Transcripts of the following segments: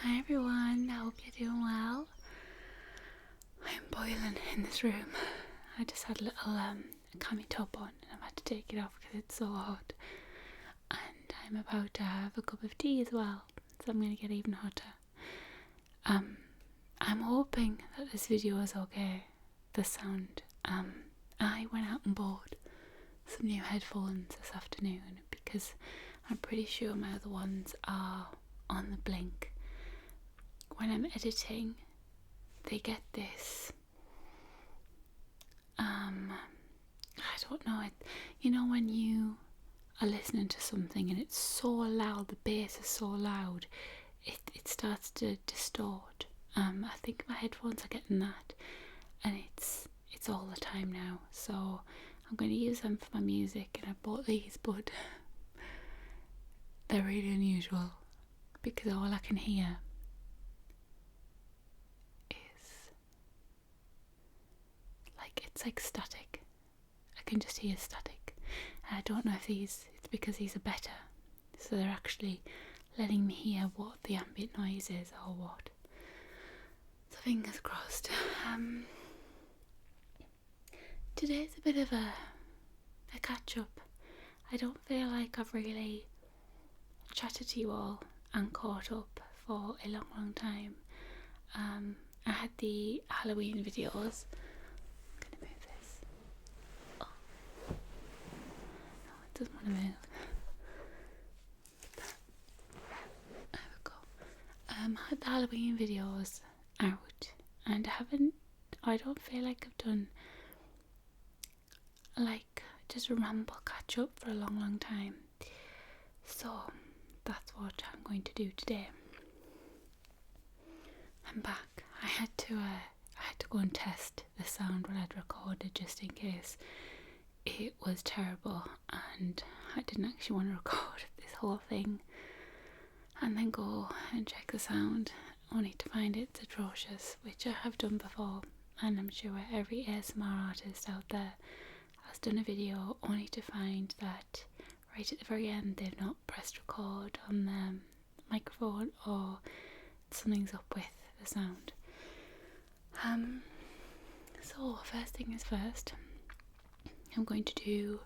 Hi everyone, I hope you're doing well. I'm boiling in this room. I just had a little cami top on and I've had to take it off because it's so hot. And I'm about to have a cup of tea as well, so I'm going to get even hotter. I'm hoping that this video is okay, the sound. I went out and bought some new headphones this afternoon because I'm pretty sure my other ones are on the blink. When I'm editing, they get this, I don't know, you know when you are listening to something and it's so loud, the bass is so loud, it starts to distort. I think my headphones are getting that, and it's all the time now, so I'm going to use them for my music, and I bought these, but they're really unusual because all I can hear is it's like static. I can just hear static, and I don't know if it's because these are better, so they're actually letting me hear what the ambient noise is or what. So fingers crossed. Today's a bit of a catch up. I don't feel like I've really chatted to you all and caught up for a long time. I had the Halloween videos. I'm gonna move this. Oh. No, it doesn't want to move. There we go. I had the Halloween videos out, and I don't feel like I've done just a ramble catch up for a long time. So that's what I'm going to do today. I'm back. I had to go and test the sound when I'd recorded, just in case it was terrible and I didn't actually want to record this whole thing and then go and check the sound only to find it's atrocious, which I have done before, and I'm sure every ASMR artist out there has done a video only to find that right at the very end they've not pressed record on the microphone or something's up with the sound. So first thing is first, I'm going to do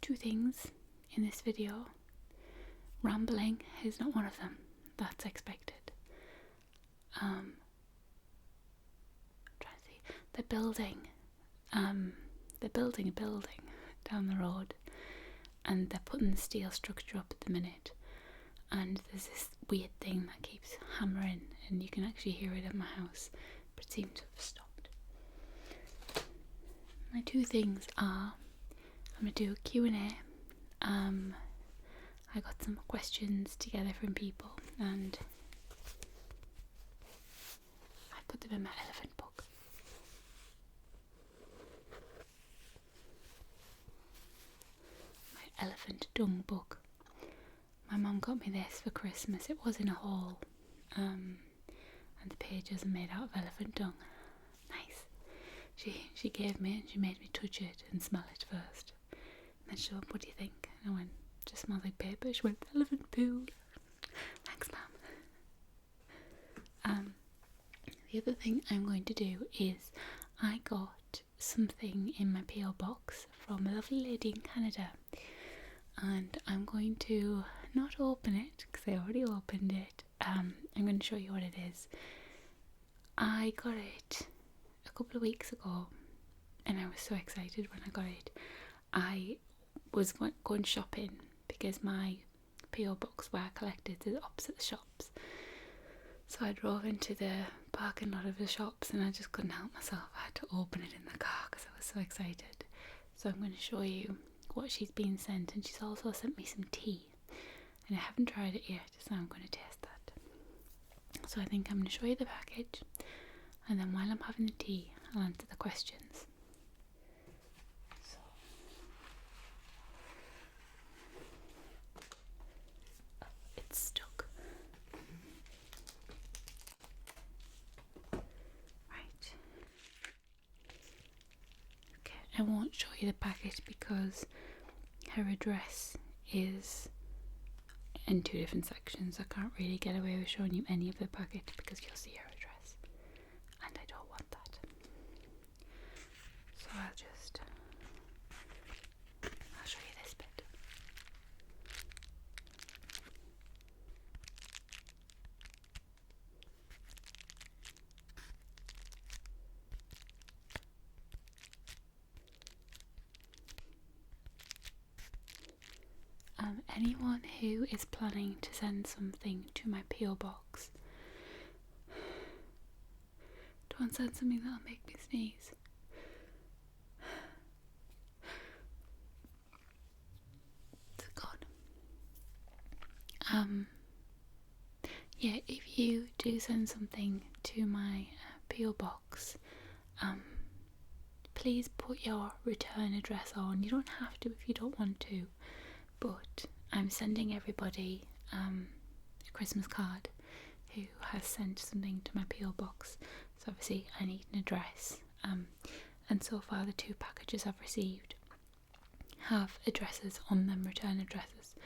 two things in this video. Rambling is not one of them, that's expected. I'm trying to see, they're building a building down the road, and they're putting the steel structure up at the minute, and there's this weird thing that keeps hammering, and you can actually hear it in my house, but it seems to have stopped. My two things are, I'm going to do a Q&A. I got some questions together from people, and I put them in my elephant book. My elephant dung book. My mum got me this for Christmas. It was in a haul, and the pages are made out of elephant dung. Nice. She gave me it and she made me touch it and smell it first. And then she went, "What do you think?" And I went, "Just smells like paper." She went, "Elephant poo." Thanks, Mum. The other thing I'm going to do is I got something in my PO box from a lovely lady in Canada, and I'm going to not open it because I already opened it. I'm going to show you what it is. I got it a couple of weeks ago and I was so excited when I got it. I was going shopping because my PO box where I collected is opposite the shops, so I drove into the parking lot of the shops and I just couldn't help myself. I had to open it in the car because I was so excited. So I'm going to show you what she's been sent, and she's also sent me some tea, and I haven't tried it yet, so I'm going to taste that. So I think I'm going to show you the package, and then while I'm having the tea I'll answer the questions. So it's stuck. Right. Okay, I won't show you the package because her address is in two different sections. I can't really get away with showing you any of the packet because you'll see her address, and I don't want that. So I'll show you this bit. Anyone who is planning to send something to my PO box, don't send something that'll make me sneeze. It's gone. Yeah, if you do send something to my PO box, please put your return address on. You don't have to if you don't want to, but I'm sending everybody a Christmas card who has sent something to my PO box, so obviously I need an address, and so far the 2 packages I've received have addresses on them, return addresses,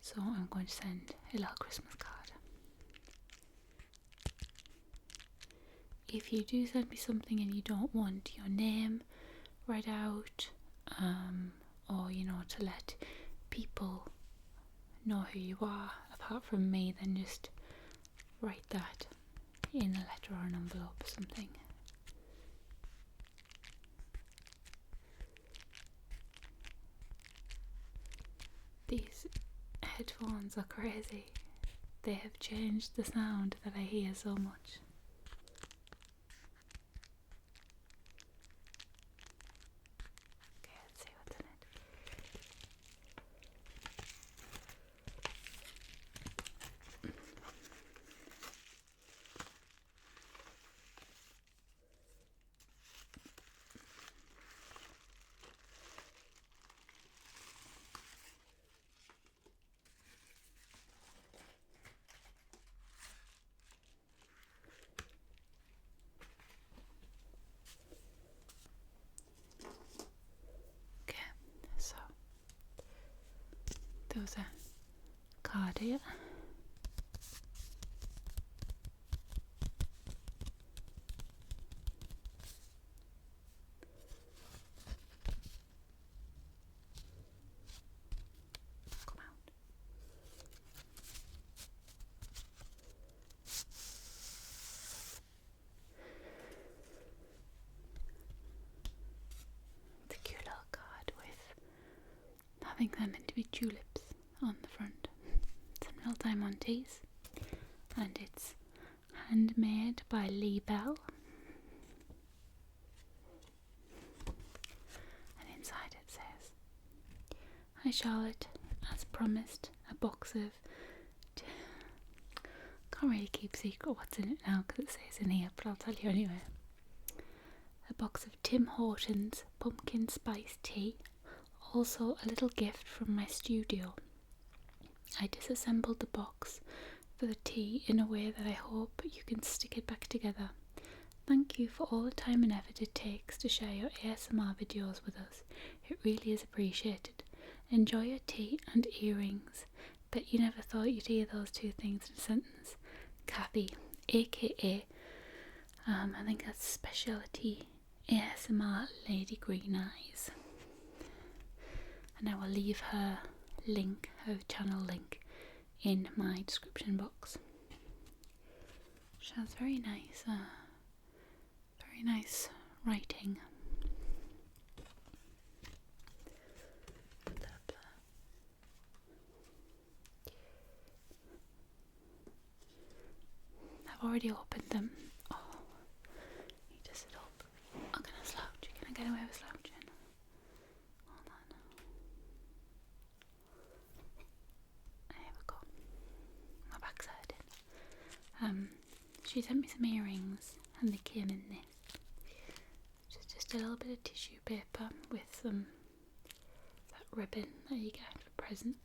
so I'm going to send a little Christmas card. If you do send me something and you don't want your name read out, or to let people know who you are apart from me, then just write that in a letter or an envelope or something. These headphones are crazy. They have changed the sound that I hear so much. Okay, let's see what's in it. So, there was a card here. Come out. It's a cute little card with, I think they're meant to be tulips on the front. Some little diamantes, and it's handmade by Lee Bell. And inside it says, "Hi Charlotte, as promised, a box of..." Can't really keep secret what's in it now because it says in here, but I'll tell you anyway. A box of Tim Hortons pumpkin spice tea. Also a little gift from my studio. I disassembled the box for the tea in a way that I hope you can stick it back together. Thank you for all the time and effort it takes to share your ASMR videos with us. It really is appreciated. Enjoy your tea and earrings. Bet you never thought you'd hear those 2 things in a sentence. Kathy, aka, I think that's Specialty ASMR Lady Green Eyes. And I will leave her link, her channel link, in my description box. She has very nice writing. I've already opened them. Oh, you just sit up. I'm gonna slouch. Can I get away with slouching? Hold on. There we go. My back's hurting. She sent me some earrings and they came in this. Just a little bit of tissue paper with some that ribbon that you get for presents.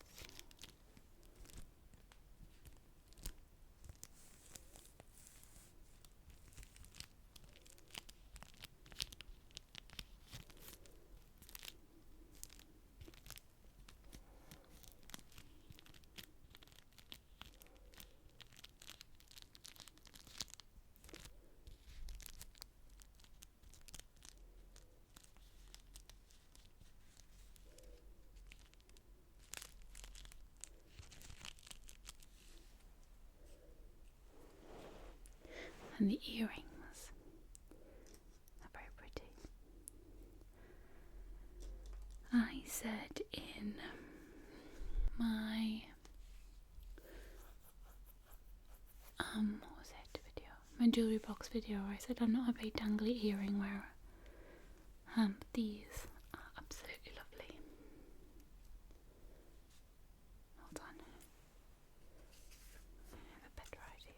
And the earrings are very pretty. I said in my what was it video? My jewellery box video, I said I'm not a big dangly earring wearer. These are absolutely lovely. Hold on. I have a better idea.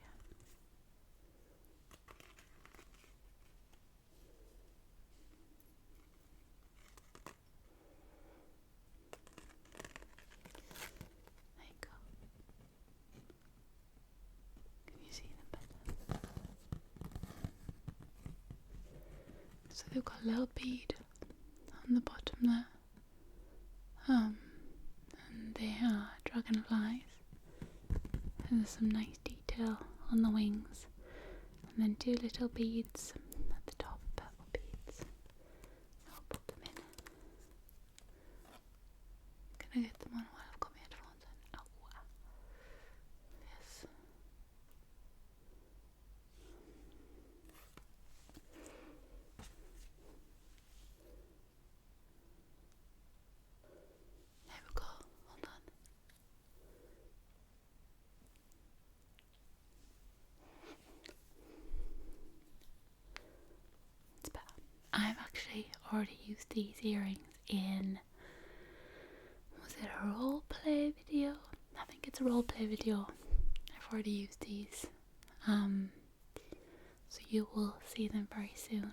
There you go. Can you see them better? So they've got a little bead on the bottom there. And they are dragonflies. And there's some nice detail on the wings. And then 2 little beads at the top, purple beads. I'll put them in. Can I get them on while I've got my headphones in? Oh, yes. There we go. Hold on. It's better. I've actually already used these earrings in, was it a role play video? I think it's a role play video. I've already used these. So you will see them very soon.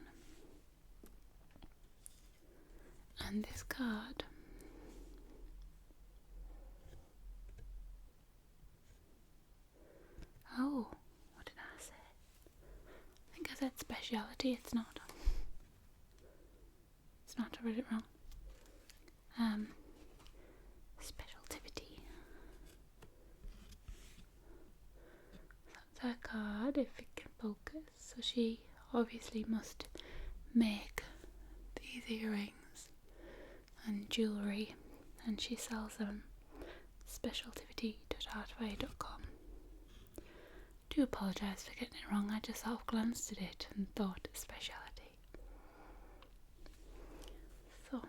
And this card, oh, what did I say? I think I said speciality. It's not. It's not, I read it wrong. Specialtivity. That's her card, if it can focus. So she obviously must make these earrings and jewellery, and she sells them. Specialtivity.artway.com. Do apologise for getting it wrong. I just sort of glanced at it and thought speciality. So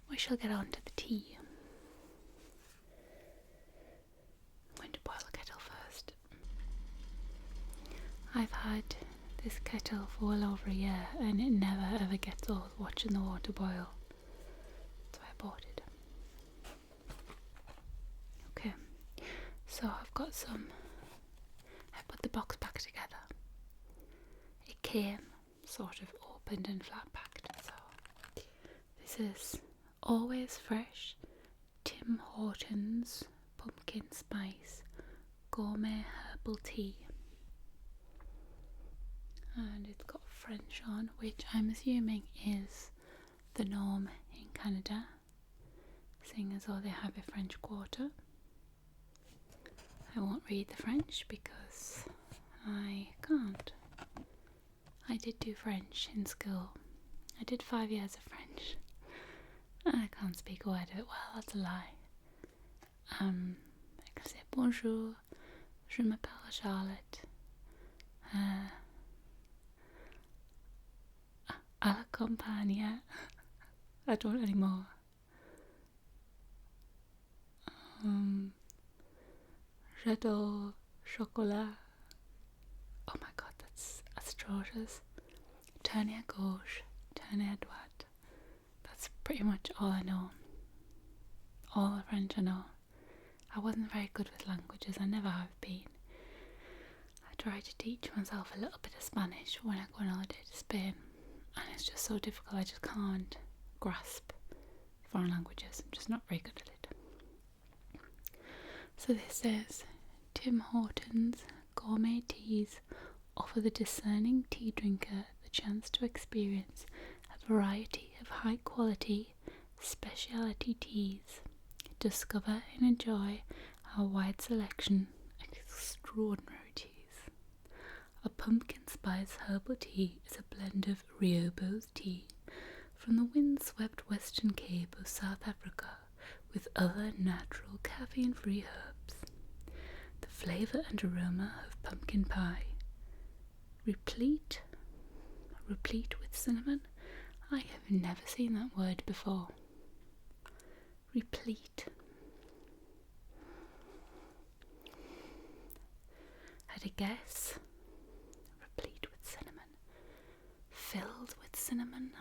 we shall get on to the tea. I'm going to boil the kettle first. I've had this kettle for well over a year and it never ever gets old watching the water boil. So I bought it. Okay, so I've got some. I put the box back together. It came sort of opened and flat packed. So this is Always Fresh Tim Hortons Pumpkin Spice Gourmet Herbal Tea. And it's got French on, which I'm assuming is the norm in Canada, seeing as though they have a French Quarter. I won't read the French because I can't. I did do French in school. I did 5 years of French. I can't speak a word of it well, that's a lie. I can say bonjour, je m'appelle Charlotte. À la campagne. I don't anymore. J'adore chocolat. Oh my god, that's atrocious. Tournez à gauche, tournez à droite. That's pretty much all I know. All the French I know. I wasn't very good with languages, I never have been. I try to teach myself a little bit of Spanish when I go on holiday to Spain, and it's just so difficult. I just can't grasp foreign languages. I'm just not very good at it. So this says, Tim Hortons gourmet teas offer the discerning tea drinker the chance to experience a variety of high quality specialty teas. Discover and enjoy our wide selection of extraordinary teas. A pumpkin spice herbal tea is a blend of Riobo's tea from the windswept western cape of South Africa with other natural caffeine-free herbs. The flavour and aroma of pumpkin pie, replete with cinnamon. I have never seen that word before. Replete. Had a guess. Replete with cinnamon. Filled with cinnamon.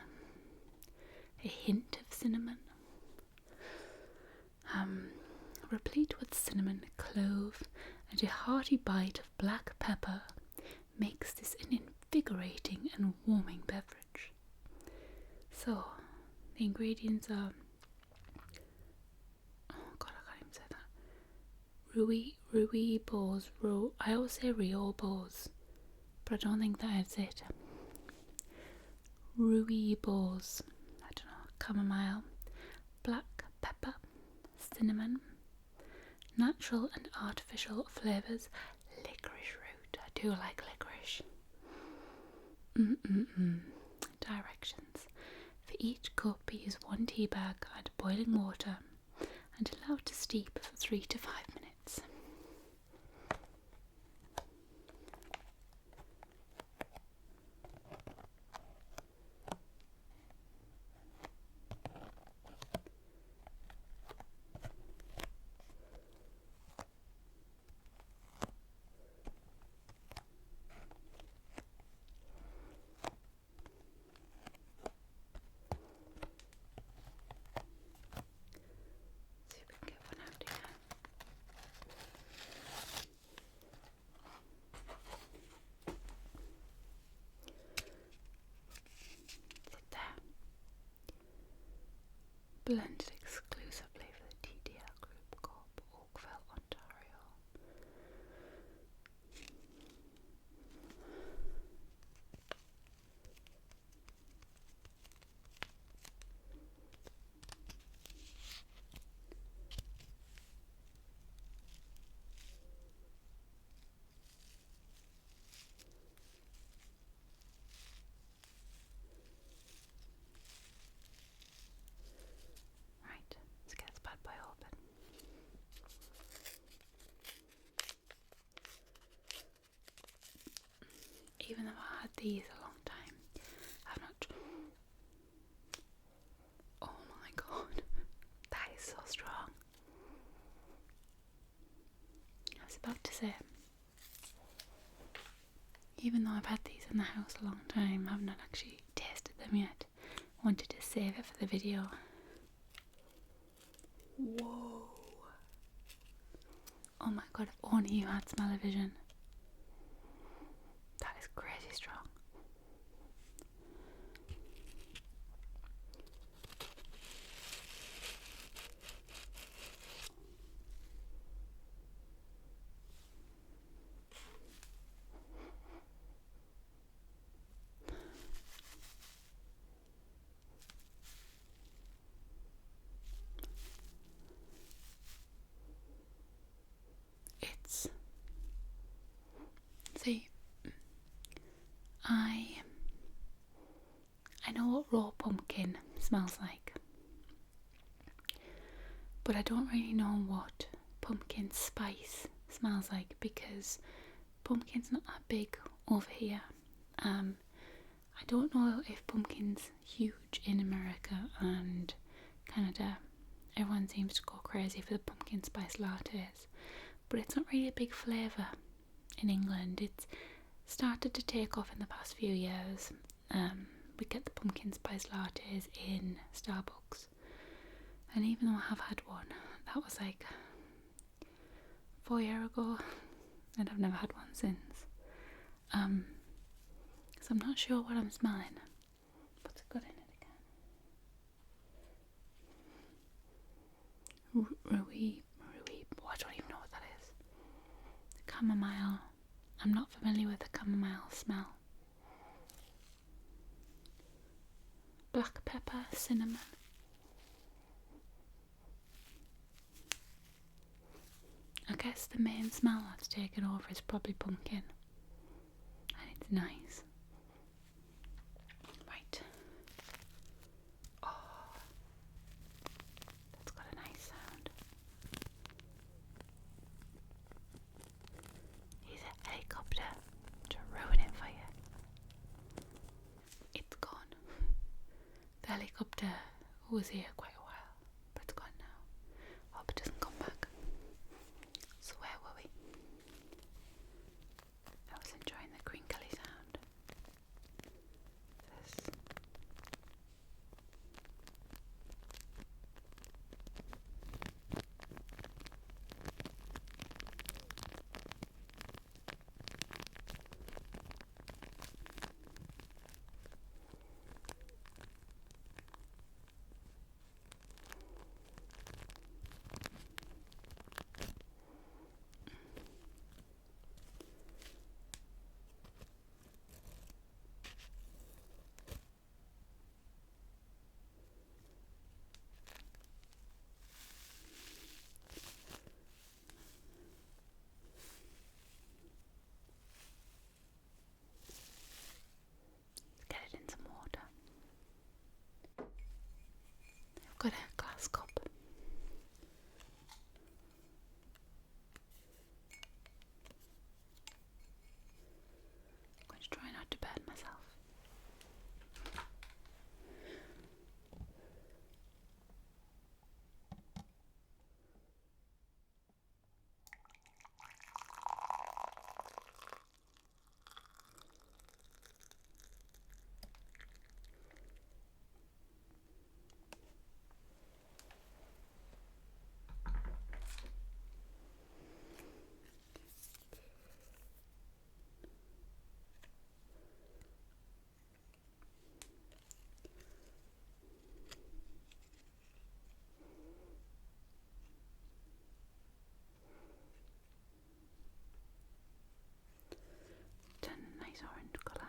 A hint of cinnamon. Replete with cinnamon, clove, and a hearty bite of black pepper makes this an invigorating and warming beverage. So, the ingredients are, oh god, I can't even say that. Rui balls, I always say Rio balls, but I don't think that is it. Rui balls, I don't know, chamomile, black pepper, cinnamon, natural and artificial flavours, licorice root. I do like licorice. Directions. For each cup, use 1 tea bag, add boiling water, and allow it to steep for 3 to 5 minutes. Blended exclusively for the TDL Group Corp, Oakville, Ontario. Right, let's get this bad boy open. Even though I had these a long time, I've not. Oh my god, that is so strong. I was about to say, even though I've had these in the house a long time, I've not actually tasted them yet. Wanted to save it for the video. Whoa. Oh my god, if only you had smell-o-vision. That is crazy strong. It's, see, I know what raw pumpkin smells like, but I don't really know what pumpkin spice smells like because pumpkin's not that big over here. I don't know if pumpkin's huge in America and Canada. Everyone seems to go crazy for the pumpkin spice lattes, but it's not really a big flavour in England. It's started to take off in the past few years. We get the pumpkin spice lattes in Starbucks, and even though I have had one, that was like 4 years ago, and I've never had one since. So I'm not sure what I'm smelling. What's it got in it again? Rui, oh, I don't even know what that is. Chamomile. I'm not familiar with the chamomile smell. Black pepper, cinnamon. I guess the main smell that's taken over is probably pumpkin. And it's nice. Right. Oh, that's got a nice sound. He's a helicopter to ruin it for you. was here quite a while, but it's gone now. Hope it doesn't come back. So where were we? I was enjoying the crinkly sound. This. Get it in some water. I've got a glass cup. I'm going to try not to burn myself. Nice orange colour.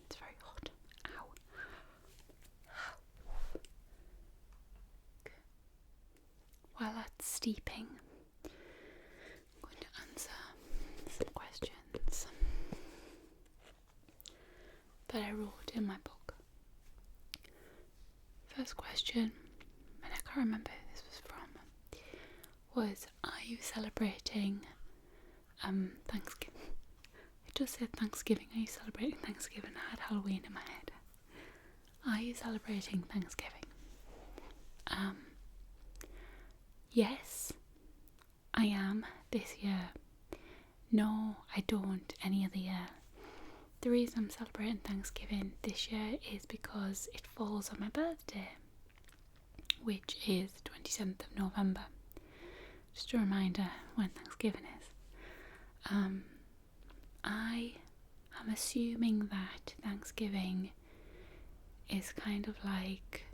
It's very hot. Ow. Okay. While that's steeping, I'm going to answer some questions that I wrote in my book. First question, and I can't remember who this was from, was, are you celebrating Thanksgiving? It just said Thanksgiving. Are you celebrating Thanksgiving? I had Halloween in my head. Are you celebrating Thanksgiving? Yes, I am this year. No, I don't any other year. The reason I'm celebrating Thanksgiving this year is because it falls on my birthday, which is the 27th of November. Just a reminder when Thanksgiving is. I am assuming that Thanksgiving is kind of like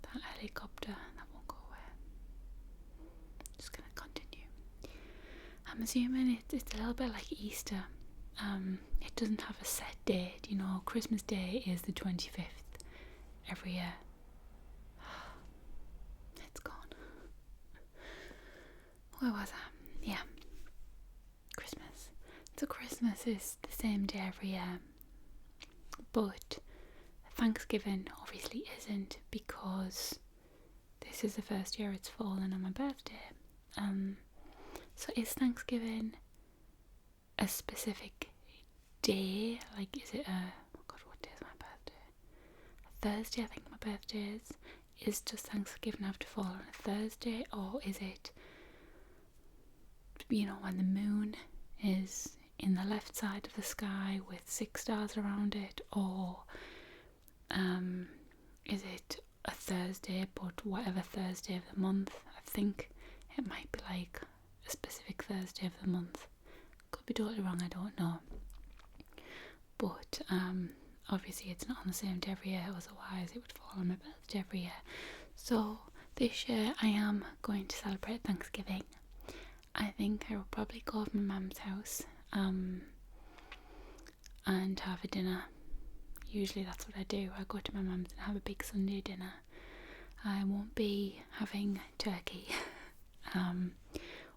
that helicopter that won't go away. Just gonna continue. I'm assuming it's a little bit like Easter. It doesn't have a set date, you know. Christmas Day is the 25th every year. It's gone. Where was I? Yeah. Christmas. So Christmas is the same day every year. But Thanksgiving obviously isn't, because this is the first year it's fallen on my birthday. So is Thanksgiving a specific day? Like, is it what day is my birthday? Thursday, I think my birthday is. Is just Thanksgiving have to fall on a Thursday, or is it, you know, when the moon is in the left side of the sky with 6 stars around it, or is it a Thursday, but whatever Thursday of the month? I think it might be like a specific Thursday of the month. Could be totally wrong, I don't know. But obviously it's not on the same day every year, otherwise it would fall on my birthday every year. So this year I am going to celebrate Thanksgiving. I think I will probably go to my mum's house and have a dinner. Usually that's what I do. I go to my mum's and have a big Sunday dinner. I won't be having turkey.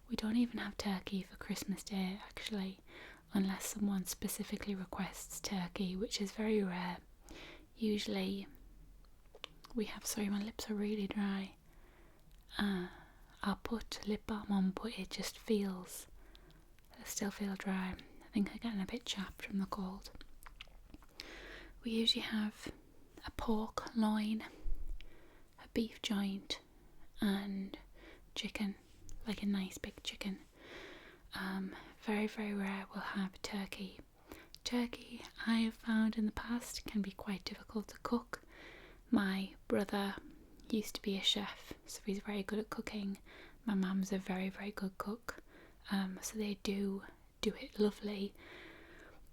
We don't even have turkey for Christmas Day, actually, unless someone specifically requests turkey, which is very rare. Usually we have, sorry, my lips are really dry. I'll put lip balm on, but it just feels, I still feel dry. I think I'm getting a bit chapped from the cold. We usually have a pork loin, a beef joint, and chicken, like a nice big chicken. Very, very rare we'll have turkey. Turkey, I have found in the past, can be quite difficult to cook. My brother used to be a chef, so he's very good at cooking. My mum's a very, very good cook, so they do it lovely.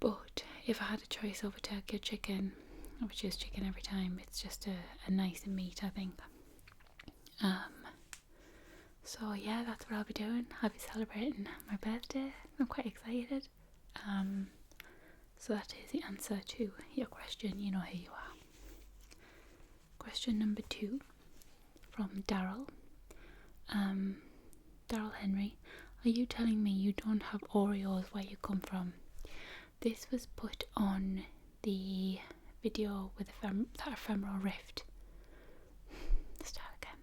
But if I had a choice over turkey or chicken, I would choose chicken every time. It's just a nicer meat, I think. So yeah, that's what I'll be doing. I'll be celebrating my birthday. I'm quite excited. So that is the answer to your question. You know who you are. Question number 2 from Daryl. Daryl Henry, are you telling me you don't have Oreos where you come from? This was put on the video with that ephemeral rift. Start again.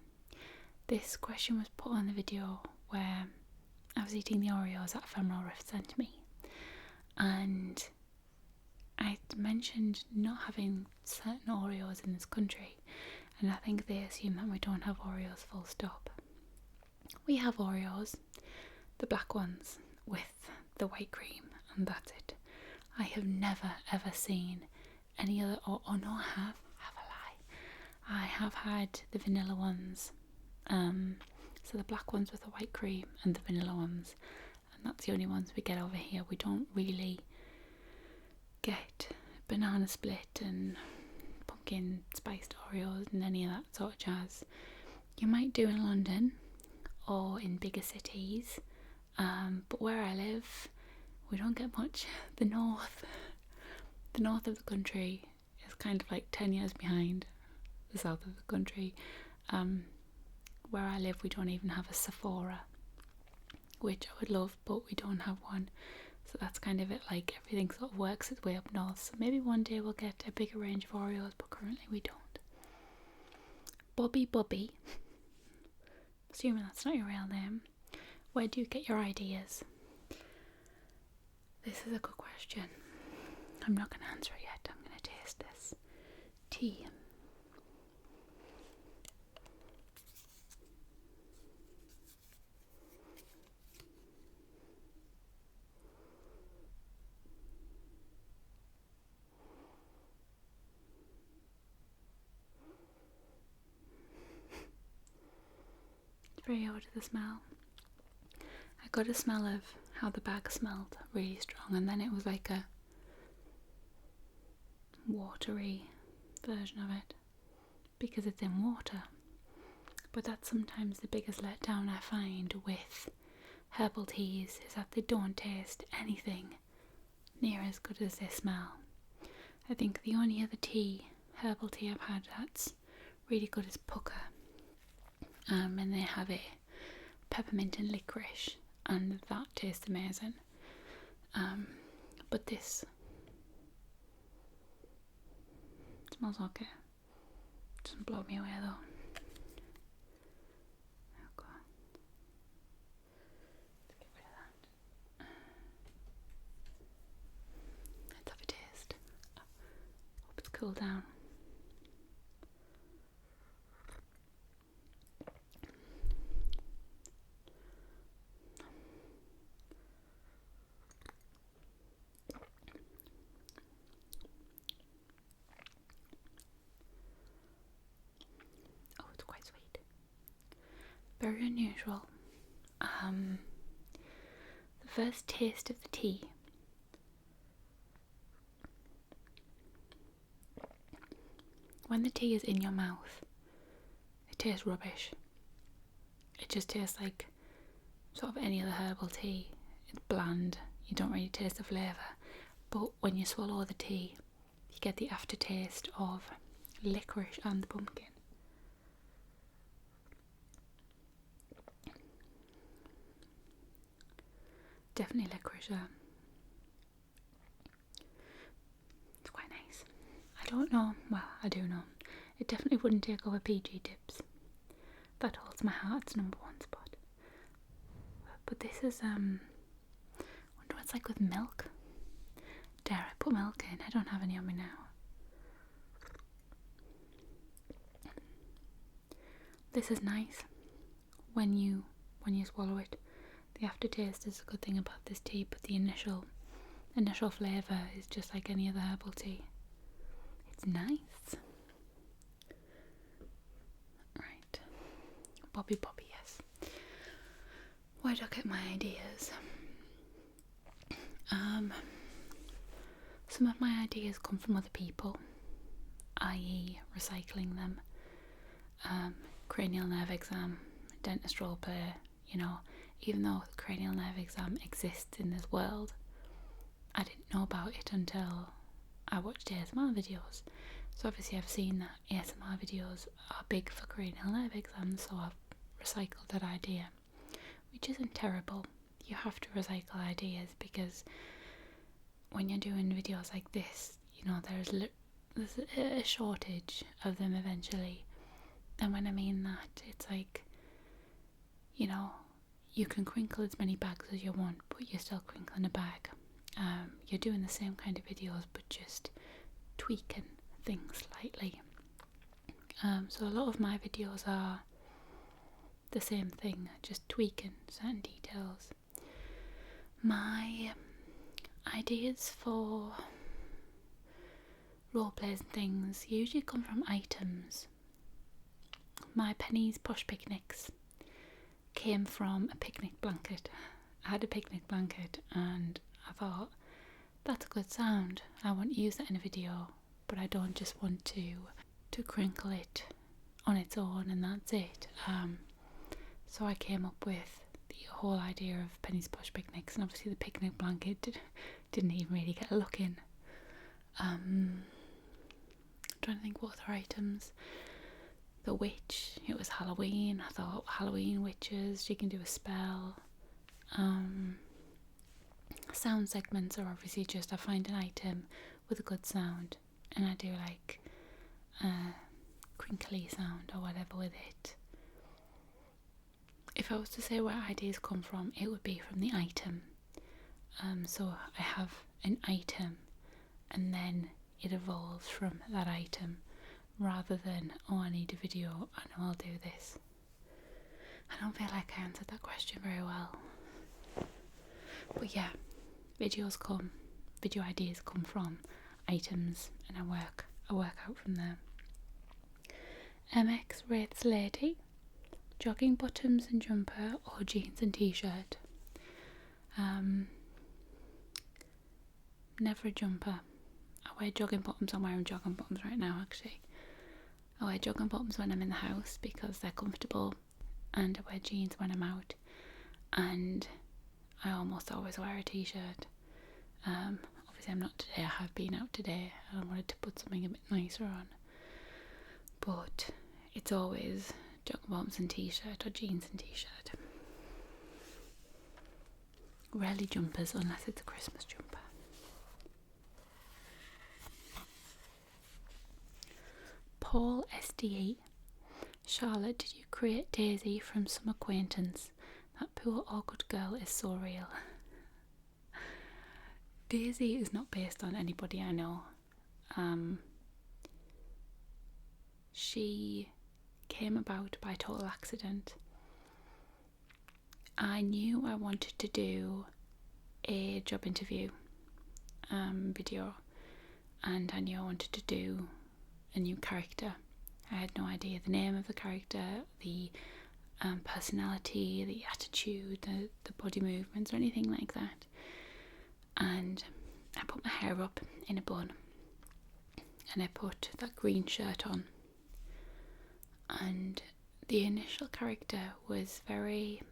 This question was put on the video where I was eating the Oreos that ephemeral rift sent me, and I mentioned not having certain Oreos in this country, and I think they assume that we don't have Oreos full stop. We have Oreos, the black ones with the white cream, and that's it. I have never ever seen any other, no, I have a lie. I have had the vanilla ones, so the black ones with the white cream and the vanilla ones, and that's the only ones we get over here. We don't really get banana split and pumpkin spiced Oreos and any of that sort of jazz. You might do in London or in bigger cities, but where I live we don't get much. The north of the country is kind of like 10 years behind the south of the country. Where I live we don't even have a Sephora, which I would love, but we don't have one. So that's kind of it, like everything sort of works its way up north. So maybe one day we'll get a bigger range of Oreos, but currently we don't. Bobby, assuming that's not your real name, where do you get your ideas? This is a good question. I'm not going to answer it yet. I'm going to taste this tea. It's very odd, the smell. I got a smell of how the bag smelled really strong, and then it was like a watery version of it because it's in water. But that's sometimes the biggest letdown I find with herbal teas, is that they don't taste anything near as good as they smell. I think the only other herbal tea I've had that's really good is pucca, and they have it peppermint and licorice, and that tastes amazing. But this smells okay. Doesn't blow me away though. Oh god. Let's get rid of that. Let's have a taste. Hope it's cooled down. Very unusual. The first taste of the tea, when the tea is in your mouth, it tastes rubbish. It just tastes like sort of any other herbal tea. It's bland, you don't really taste the flavour. But when you swallow the tea, you get the aftertaste of licorice and pumpkin. Definitely licorice there. It's quite nice. I don't know, well, I do know. It definitely wouldn't take over PG Tips. That holds my heart's number 1 spot. But this is, I wonder what it's like with milk. Dare I put milk in? I don't have any on me now. this is nice when you swallow it. The aftertaste is a good thing about this tea, but the initial flavour is just like any other herbal tea. It's nice. Right. Bobby, yes. Where do I get my ideas? Some of my ideas come from other people, i.e. recycling them. Cranial nerve exam, dentist roleplay, even though the cranial nerve exam exists in this world, I didn't know about it until I watched ASMR videos. So obviously I've seen that ASMR videos are big for cranial nerve exams, so I've recycled that idea, which isn't terrible. You have to recycle ideas because when you're doing videos like this, there's a shortage of them eventually. And when I mean that, it's like, you can crinkle as many bags as you want, but you're still crinkling a bag. You're doing the same kind of videos, but just tweaking things slightly. So a lot of my videos are the same thing, just tweaking certain details. My ideas for roleplays and things usually come from items. My Penny's Posh Picnics came from a picnic blanket. I had a picnic blanket and I thought, that's a good sound. I want to use that in a video, but I don't just want to crinkle it on its own and that's it. So I came up with the whole idea of Penny's Posh Picnics, and obviously the picnic blanket didn't even really get a look in. I'm trying to think what other items. The witch, it was Halloween. I thought Halloween witches, she can do a spell. Sound segments are obviously just I find an item with a good sound and I do like a crinkly sound or whatever with it. If I was to say where ideas come from, it would be from the item. So I have an item and then it evolves from that item, rather than, I need a video and I'll do this. I don't feel like I answered that question very well. But yeah, video ideas come from items and I work out from there. MX rates lady, jogging bottoms and jumper or jeans and t-shirt. Never a jumper. I wear jogging bottoms. I'm wearing jogging bottoms right now actually. I wear jogging bottoms when I'm in the house because they're comfortable, and I wear jeans when I'm out, and I almost always wear a t-shirt. Obviously I'm not today, I have been out today and I wanted to put something a bit nicer on, but it's always jogging bottoms and t-shirt or jeans and t-shirt. Rarely jumpers unless it's a Christmas jumper. Paul SDE. Charlotte, did you create Daisy from some acquaintance? That poor awkward girl is so real. Daisy is not based on anybody I know. She came about by total accident. I knew I wanted to do a job interview video, and I knew I wanted to do a new character. I had no idea the name of the character, the personality, the attitude, the body movements or anything like that. And I put my hair up in a bun and I put that green shirt on, and the initial character was very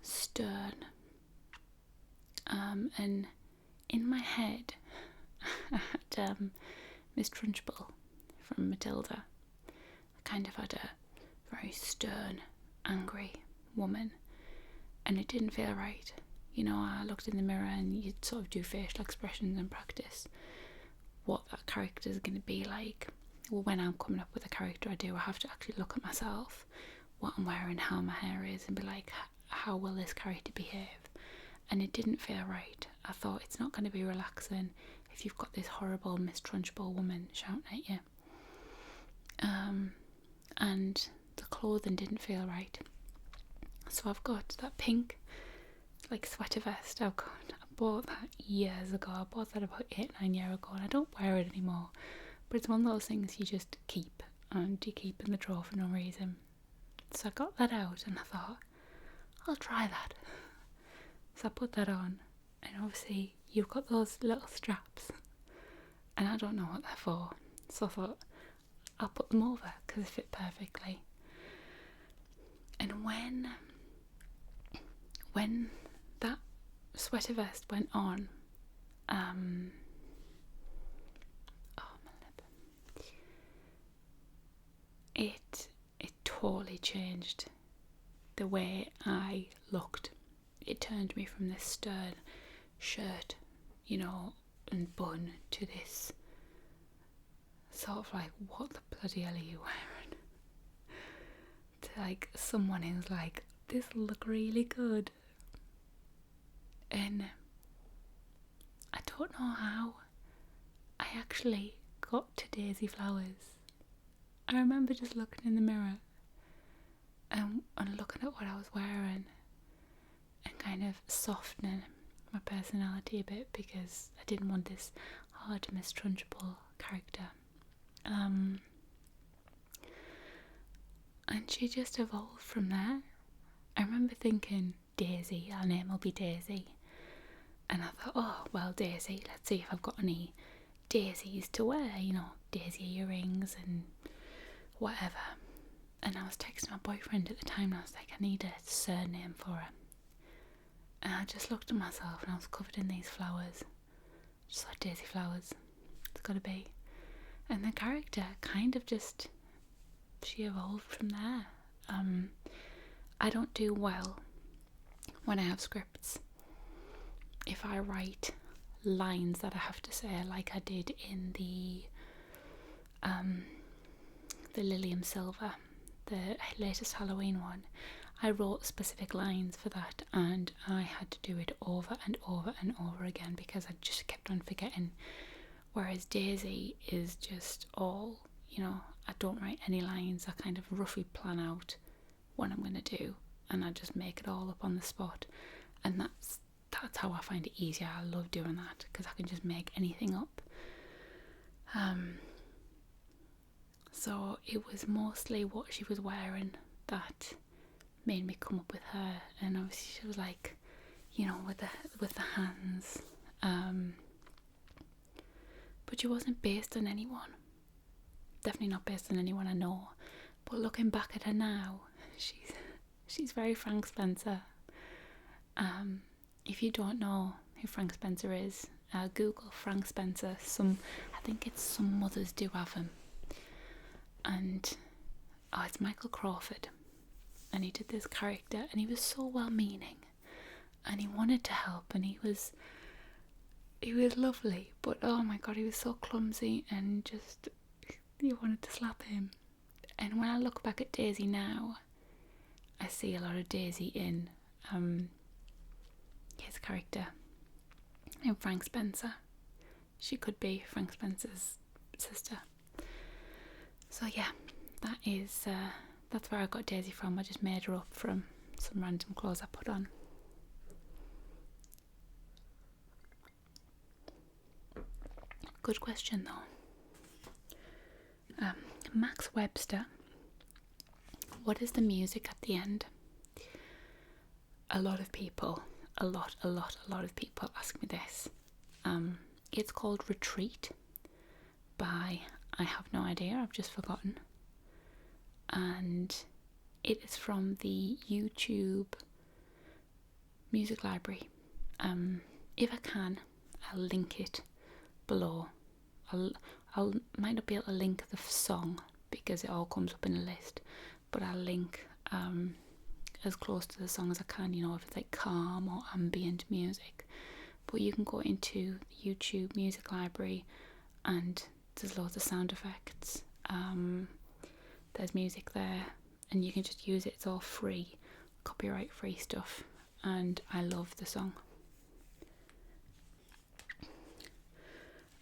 stern, and in my head I had Miss Trunchbull from Matilda. I kind of had a very stern, angry woman, and it didn't feel right. I looked in the mirror and you'd sort of do facial expressions and practice what that character is going to be like. Well, when I'm coming up with a character I have to actually look at myself, what I'm wearing, how my hair is, and be like, how will this character behave? And it didn't feel right. I thought, it's not going to be relaxing if you've got this horrible Miss Trunchbull woman shouting at you. and the clothing didn't feel right. So I've got that pink like sweater vest. I bought that years ago. I bought that about 8-9 years ago, and I don't wear it anymore. But it's one of those things you just keep, and you keep in the drawer for no reason. So I got that out, and I thought, I'll try that. So I put that on, and obviously you've got those little straps, and I don't know what they're for. So I thought, I'll put them over because they fit perfectly. And when that sweater vest went on, oh my lip, it totally changed the way I looked. It turned me from this stern shirt, and bun, to this sort of like, what the bloody hell are you wearing? To like someone who's like, this will look really good. And I don't know how I actually got to daisy flowers. I remember just looking in the mirror and looking at what I was wearing and kind of softening my personality a bit, because I didn't want this hard, mistrunchable character. And she just evolved from there. I remember thinking, Daisy, our name will be Daisy. And I thought, oh, well, Daisy, let's see if I've got any daisies to wear, daisy earrings and whatever. And I was texting my boyfriend at the time, and I was like, I need a surname for her. And I just looked at myself, and I was covered in these flowers. Just like daisy flowers. It's got to be. And the character kind of just, she evolved from there. I don't do well when I have scripts. If I write lines that I have to say, like I did in the Lilium Silver, the latest Halloween one, I wrote specific lines for that, and I had to do it over and over and over again because I just kept on forgetting. Whereas Daisy is just all, I don't write any lines. I kind of roughly plan out what I'm going to do, and I just make it all up on the spot. And that's how I find it easier. I love doing that because I can just make anything up. So it was mostly what she was wearing that made me come up with her. And obviously she was like, with the hands. But she wasn't based on anyone. Definitely not based on anyone I know. But looking back at her now, she's very Frank Spencer. If you don't know who Frank Spencer is, Google Frank Spencer. I think it's some mothers do have him. And it's Michael Crawford. And he did this character, and he was so well-meaning, and he wanted to help, and he was lovely, but oh my god, he was so clumsy, and just, you wanted to slap him. And when I look back at Daisy now, I see a lot of Daisy in his character, in Frank Spencer. She could be Frank Spencer's sister. So yeah, that's where I got Daisy from. I just made her up from some random clothes I put on. Good question though. Max Webster, what is the music at the end? A lot of people ask me this. It's called Retreat by, I have no idea, I've just forgotten. And it is from the YouTube music library. If I can, I'll link it below. I'll might not be able to link the song because it all comes up in a list, but I'll link as close to the song as I can, if it's like calm or ambient music. But you can go into the YouTube music library and there's loads of sound effects. There's music there, and you can just use it. It's all free, copyright free stuff, and I love the song.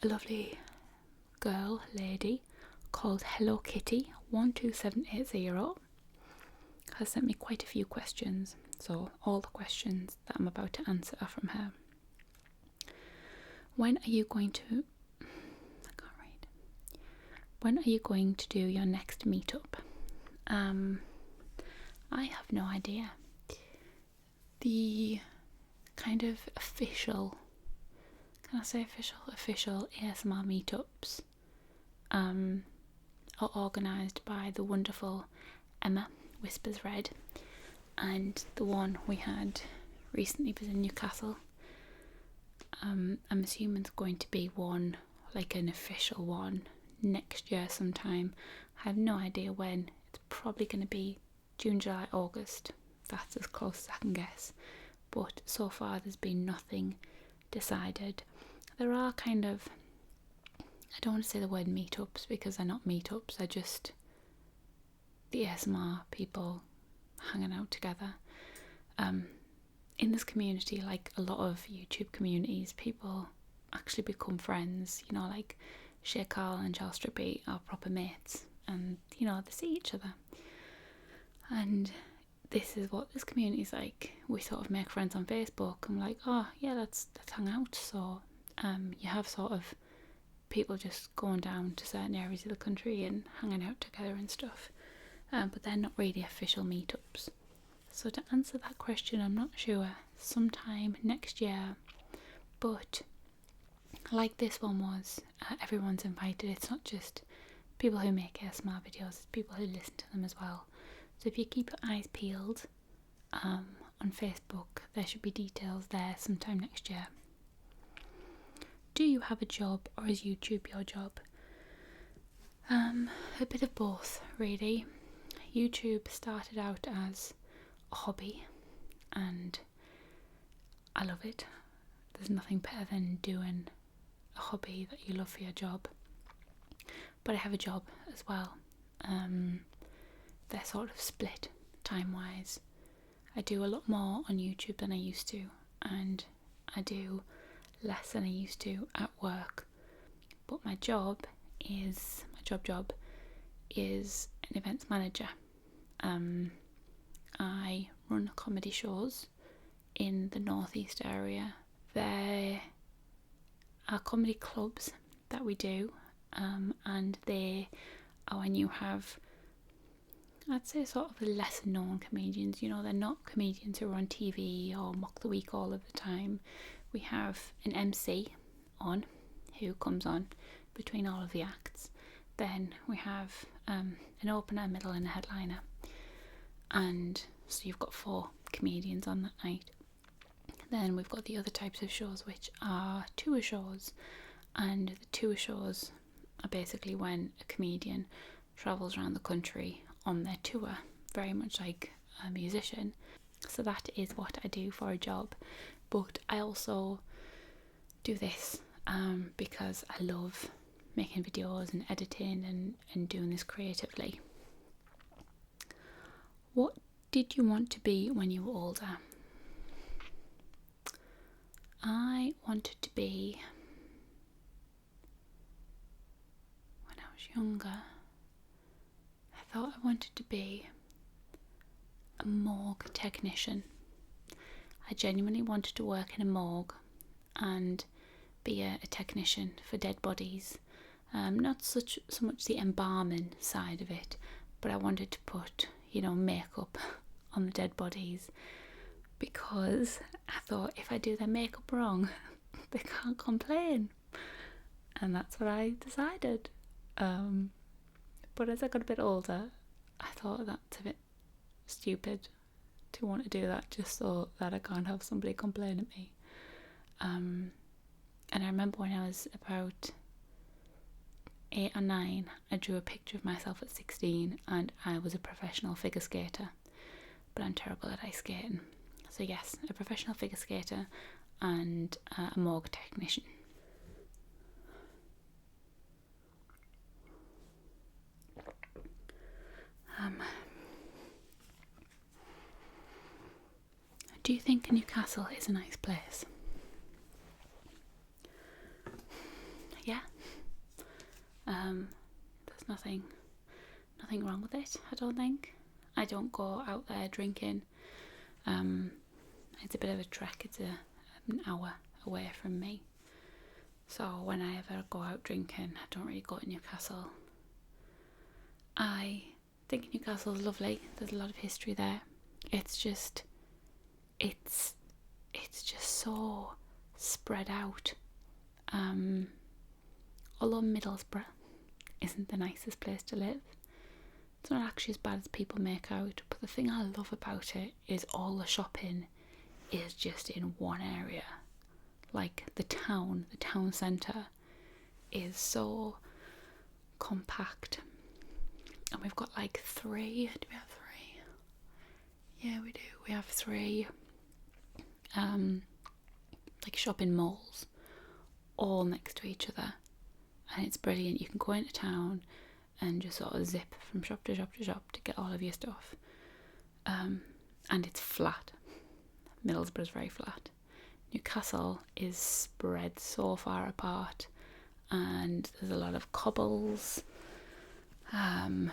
A lovely lady called Hello Kitty 12780 has sent me quite a few questions, so all the questions that I'm about to answer are from her. When are you going to do your next meetup? I have no idea. The kind of official ASMR meetups are organised by the wonderful Emma Whispers Red, and the one we had recently was in Newcastle. I'm assuming it's going to be one, like an official one, next year sometime. I have no idea when. It's probably going to be June, July, August. That's as close as I can guess. But so far there's been nothing decided. There are kind of, I don't want to say the word meetups because they're not meetups, they're just the ASMR people hanging out together. In this community, like a lot of YouTube communities, people actually become friends, you know, like Shay Carl and Charles Strippy are proper mates, and you know, they see each other. And this is what this community is like. We sort of make friends on Facebook. I'm like, oh yeah, let's hang out. So you have sort of people just going down to certain areas of the country and hanging out together and stuff, but they're not really official meetups. So to answer that question, I'm not sure. Sometime next year, but like this one was, everyone's invited. It's not just people who make ASMR videos, it's people who listen to them as well. So if you keep your eyes peeled on Facebook, there should be details there sometime next year. Do you have a job, or is YouTube your job? A bit of both, really. YouTube started out as a hobby, and I love it. There's nothing better than doing a hobby that you love for your job. But I have a job as well. They're sort of split time-wise. I do a lot more on YouTube than I used to, and I do less than I used to at work. But my job is an events manager. I run comedy shows in the northeast area. There are comedy clubs that we do, and they are when you have, I'd say, sort of lesser known comedians. You know, they're not comedians who are on TV or Mock the Week all of the time. We have an MC on who comes on between all of the acts. Then we have an opener, middle and a headliner. And so you've got 4 comedians on that night. Then we've got the other types of shows, which are tour shows. And the tour shows are basically when a comedian travels around the country on their tour, very much like a musician. So that is what I do for a job. But I also do this because I love making videos and editing and doing this creatively. What did you want to be when you were older? I wanted to be, when I was younger, I thought I wanted to be a morgue technician. I genuinely wanted to work in a morgue and be a technician for dead bodies. Not so much the embalming side of it, but I wanted to put, makeup on the dead bodies, because I thought if I do their makeup wrong, they can't complain. And that's what I decided. But as I got a bit older, I thought that's a bit stupid to want to do that just so that I can't have somebody complain at me. And I remember when I was about 8 or 9, I drew a picture of myself at 16 and I was a professional figure skater, but I'm terrible at ice skating. So yes, a professional figure skater and a morgue technician. Do you think Newcastle is a nice place? Yeah. There's nothing nothing wrong with it, I don't think. I don't go out there drinking. It's a bit of a trek. It's an hour away from me. So when I ever go out drinking, I don't really go to Newcastle. I think Newcastle is lovely. There's a lot of history there. It's just so spread out. Although Middlesbrough isn't the nicest place to live, it's not actually as bad as people make out. But the thing I love about it is all the shopping is just in one area. Like the town centre is so compact. And we've got like 3, do we have 3? Yeah, we do. We have 3 like shopping malls all next to each other. And it's brilliant. You can go into town and just sort of zip from shop to shop to shop to get all of your stuff. And it's flat. Middlesbrough is very flat. Newcastle is spread so far apart, and there's a lot of cobbles, and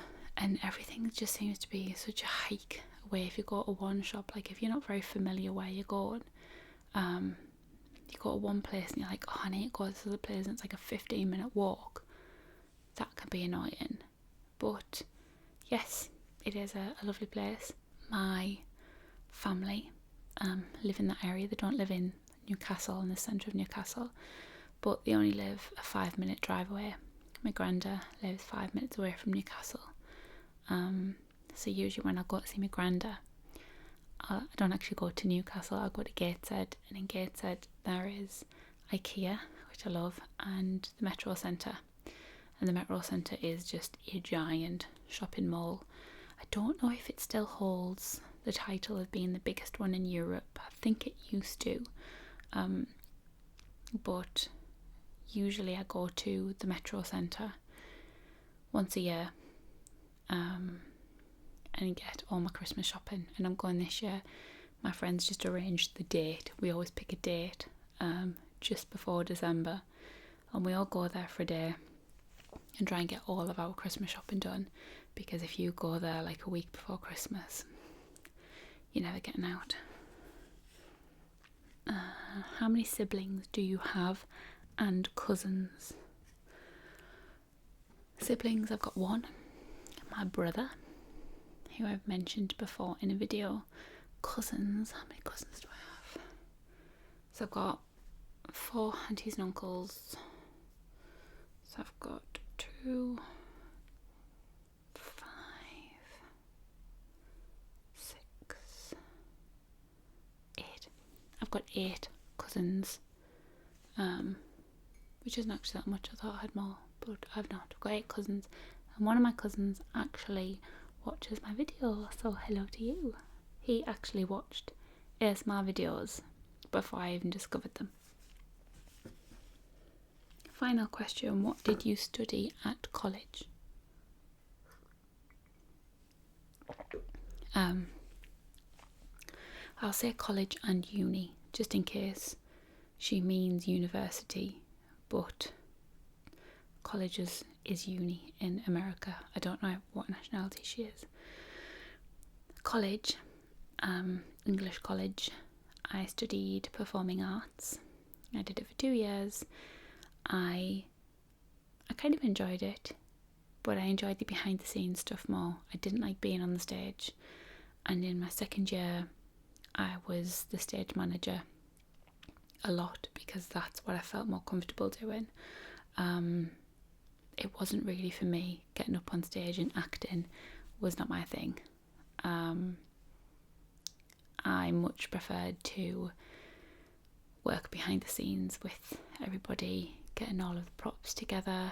everything just seems to be such a hike away. If you go to one shop, like if you're not very familiar where you're going, you go to one place and you're like, oh, I need to go to this other place, and it's like a 15-minute walk. That can be annoying. But yes, it is a lovely place. My family live in that area. They don't live in Newcastle, in the centre of Newcastle, but they only live a 5-minute drive away. My granda lives 5 minutes away from Newcastle. So usually when I go to see my granda, I don't actually go to Newcastle, I go to Gateshead, and in Gateshead there is IKEA, which I love, and the Metro Centre. And the Metro Centre is just a giant shopping mall. I don't know if it still holds the title of being the biggest one in Europe. I think it used to. But usually I go to the Metro Centre once a year and get all my Christmas shopping. And I'm going this year. My friends just arranged the date. We always pick a date just before December, and we all go there for a day and try and get all of our Christmas shopping done, because if you go there like a week before Christmas, you're never getting out. How many siblings do you have, and cousins? Siblings, I've got one, my brother, who I've mentioned before in a video. Cousins, how many cousins do I have? So I've got 4 aunties and uncles. So I've got 2, 5, 6, 8. I've got 8 cousins, which isn't actually that much. I thought I had more, but I've not. I've got 8 cousins, and one of my cousins actually watches my video, so hello to you. He actually watched ASMR videos before I even discovered them. Final question, what did you study at college? I'll say college and uni, just in case she means university, but college is uni in America. I don't know what nationality she is. College, English college, I studied performing arts. I did it for 2 years. I kind of enjoyed it, but I enjoyed the behind the scenes stuff more. I didn't like being on the stage, and in my 2nd year I was the stage manager a lot, because that's what I felt more comfortable doing. It wasn't really for me. Getting up on stage and acting was not my thing. I much preferred to work behind the scenes with everybody, getting all of the props together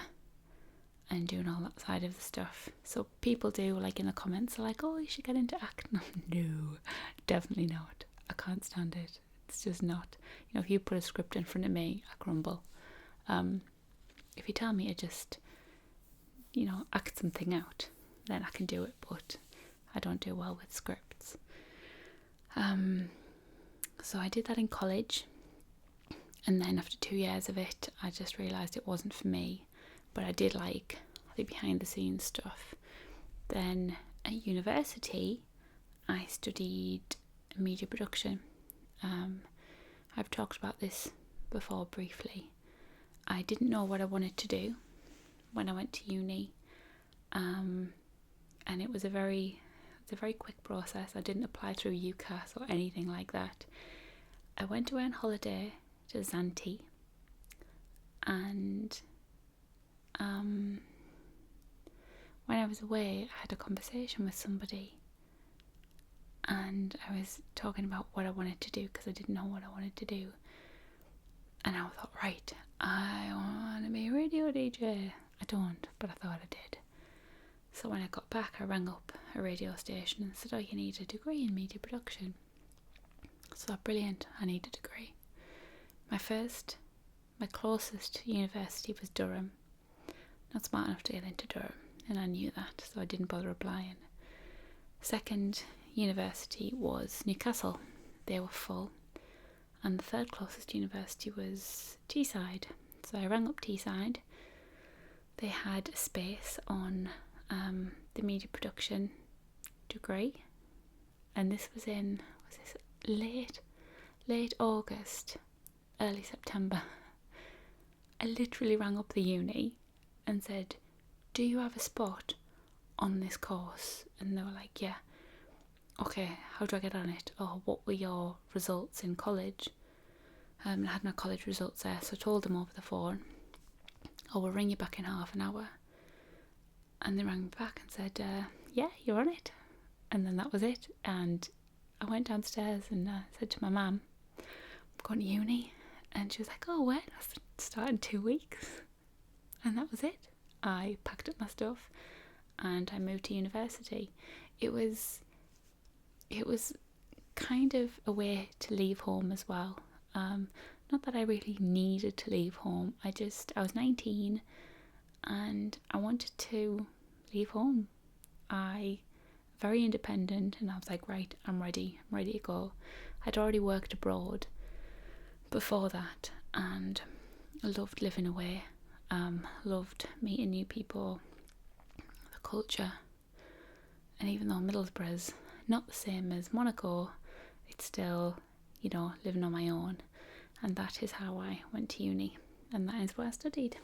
and doing all that side of the stuff. So people do, like in the comments, are like, oh, you should get into acting. No, definitely not. I can't stand it. It's just not. You know, if you put a script in front of me, I crumble. If you tell me to just, act something out, then I can do it, but I don't do well with scripts. So I did that in college, and then after 2 years of it, I just realised it wasn't for me. But I did like the behind the scenes stuff. Then at university, I studied media production. I've talked about this before briefly. I didn't know what I wanted to do when I went to uni, and it was a very quick process. I didn't apply through UCAS or anything like that. I went away on holiday to Zante, and when I was away, I had a conversation with somebody, and I was talking about what I wanted to do because I didn't know what I wanted to do. And I thought, right, I want to be a radio DJ. I don't, but I thought I did. So when I got back, I rang up a radio station and said, oh, you need a degree in media production. So brilliant, I need a degree. My closest university was Durham. Not smart enough to get into Durham, and I knew that, so I didn't bother applying. Second university was Newcastle. They were full. And the third closest university was Teesside. So I rang up Teesside. They had a space on the media production degree, and this was in late August, early September. I literally rang up the uni and said, do you have a spot on this course? And they were like, yeah. Okay, how do I get on it? Oh, what were your results in college? I had my college results there, so I told them over the phone, oh, we'll ring you back in half an hour. And they rang me back and said, yeah, you're on it. And then that was it. And I went downstairs and said to my mum, I'm going to uni. And she was like, oh, when? I start in 2 weeks. And that was it. I packed up my stuff and I moved to university. It was kind of a way to leave home as well. Not that I really needed to leave home. I was 19 and I wanted to leave home. Very independent, and I was like, right, I'm ready to go. I'd already worked abroad before that, and I loved living away. Loved meeting new people, the culture, and even though Middlesbrough is not the same as Monaco, it's still, living on my own, and that is how I went to uni, and that is what I studied.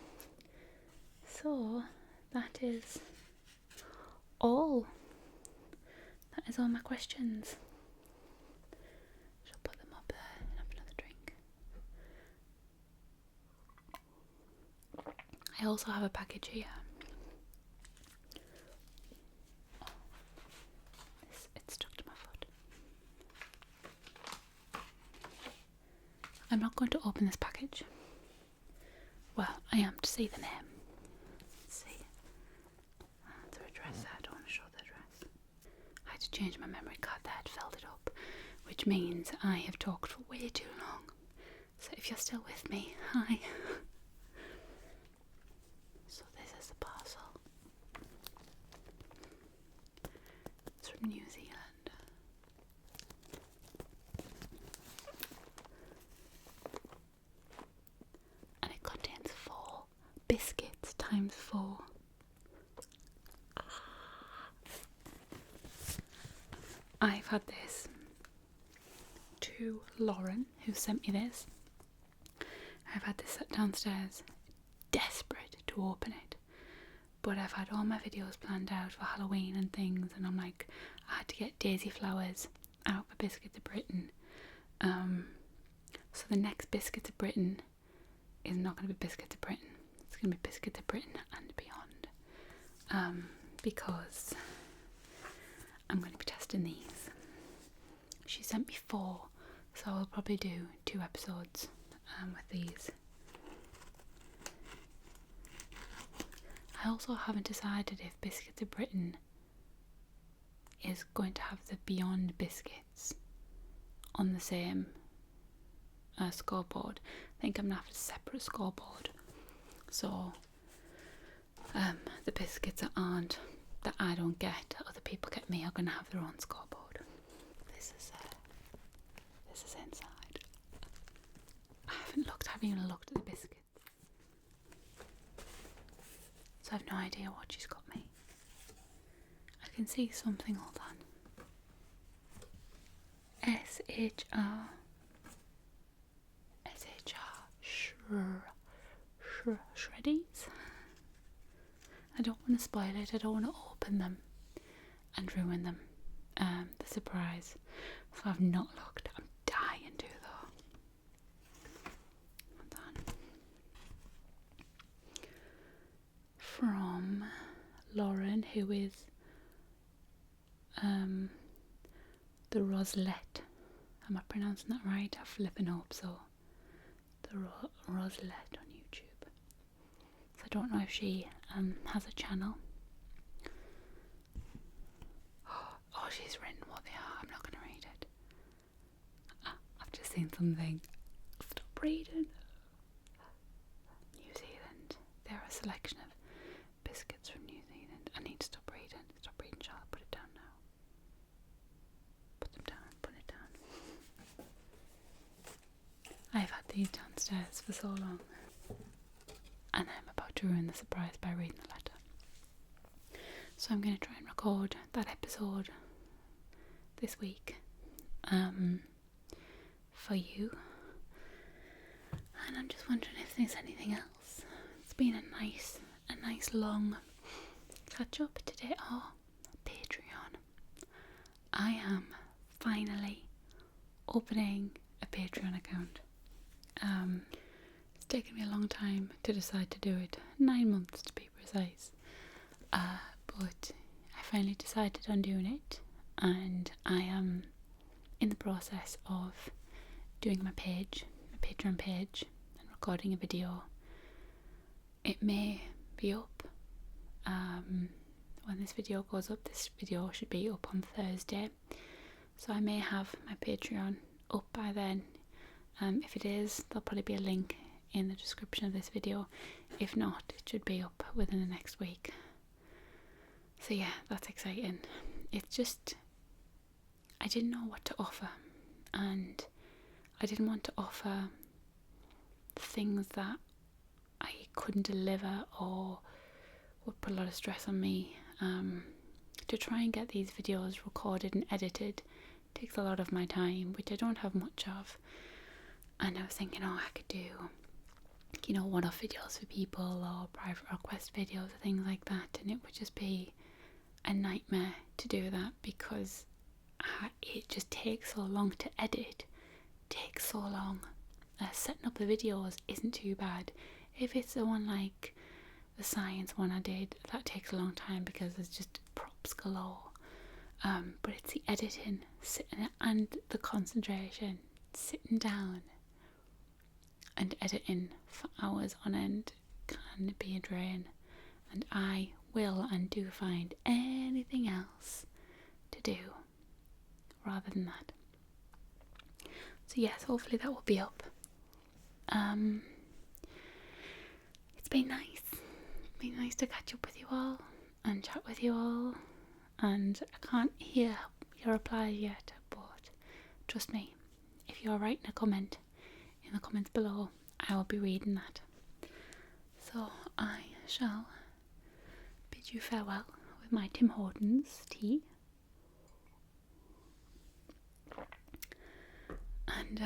So that is all. That is all my questions. Shall put them up there and have another drink. I also have a package here. It's stuck to my foot. I'm not going to open this package. Well, I am to see the name. Let's see. That's her address. I don't want to show the address. I had to change my memory card there. It filled it up, which means I have talked for way too long. So if you're still with me, hi. So this is the parcel. It's from New Zealand. And it contains 4 biscuits times 4. I've had this to Lauren, who sent me this. I've had this set downstairs, desperate to open it, but I've had all my videos planned out for Halloween and things, and I'm like, I had to get daisy flowers out for Biscuits of Britain. So the next Biscuits of Britain is not going to be Biscuits of Britain. It's going to be Biscuits of Britain and beyond, because I'm going to be testing these. She sent me 4, so I'll probably do 2 episodes with these. I also haven't decided if Biscuits of Britain is going to have the Beyond biscuits on the same scoreboard. I think I'm going to have a separate scoreboard. So the biscuits that I don't get, other people get me, are going to have their own scoreboard. This is inside. I haven't even looked at the biscuits. So I have no idea what she's got me. can see something, hold on. SHR. Shreddies. I don't want to spoil it. I don't want to open them and ruin them. The surprise. So I've not looked. I'm dying to though. Hold on. From Lauren, who is the Roslet. Am I pronouncing that right? I flipping hope so. The Roslet on YouTube. So I don't know if she has a channel. Oh, she's written what they are. I'm not going to read it. I've just seen something. Stop reading. New Zealand. They're a selection of biscuits from New Zealand. I need to stop reading. Stop reading, Charlotte. Put it down now. Put them down. Put it down. I've had these downstairs for so long. And I'm about to ruin the surprise by reading the letter. So I'm going to try and record that episode this week for you. And I'm just wondering if there's anything else. It's been a nice long catch up today. Oh, Patreon. I am finally opening a Patreon account. It's taken me a long time to decide to do it. 9 months to be precise. But I finally decided on doing it, and I am in the process of doing my Patreon page, and recording a video. It may be up when this video goes up. This video should be up on Thursday, so I may have my Patreon up by then. If it is, there'll probably be a link in the description of this video. If not, it should be up within the next week. So yeah, that's exciting. It's just, I didn't know what to offer, and I didn't want to offer things that I couldn't deliver or would put a lot of stress on me. To try and get these videos recorded and edited takes a lot of my time, which I don't have much of. And I was thinking, I could do, one-off videos for people or private request videos or things like that, and it would just be a nightmare to do that because it just takes so long to edit. It takes so long. Setting up the videos isn't too bad. If it's the one like the science one I did, that takes a long time because there's just props galore. But it's the editing, and the concentration, sitting down and editing for hours on end can be a drain, and I will and do find anything else to do rather than that. So yes, hopefully that will be up. It's been nice. It's been nice to catch up with you all and chat with you all, and I can't hear your replies yet, but trust me, if you're writing a comment in the comments below, I will be reading that. So I shall bid you farewell with my Tim Hortons tea, and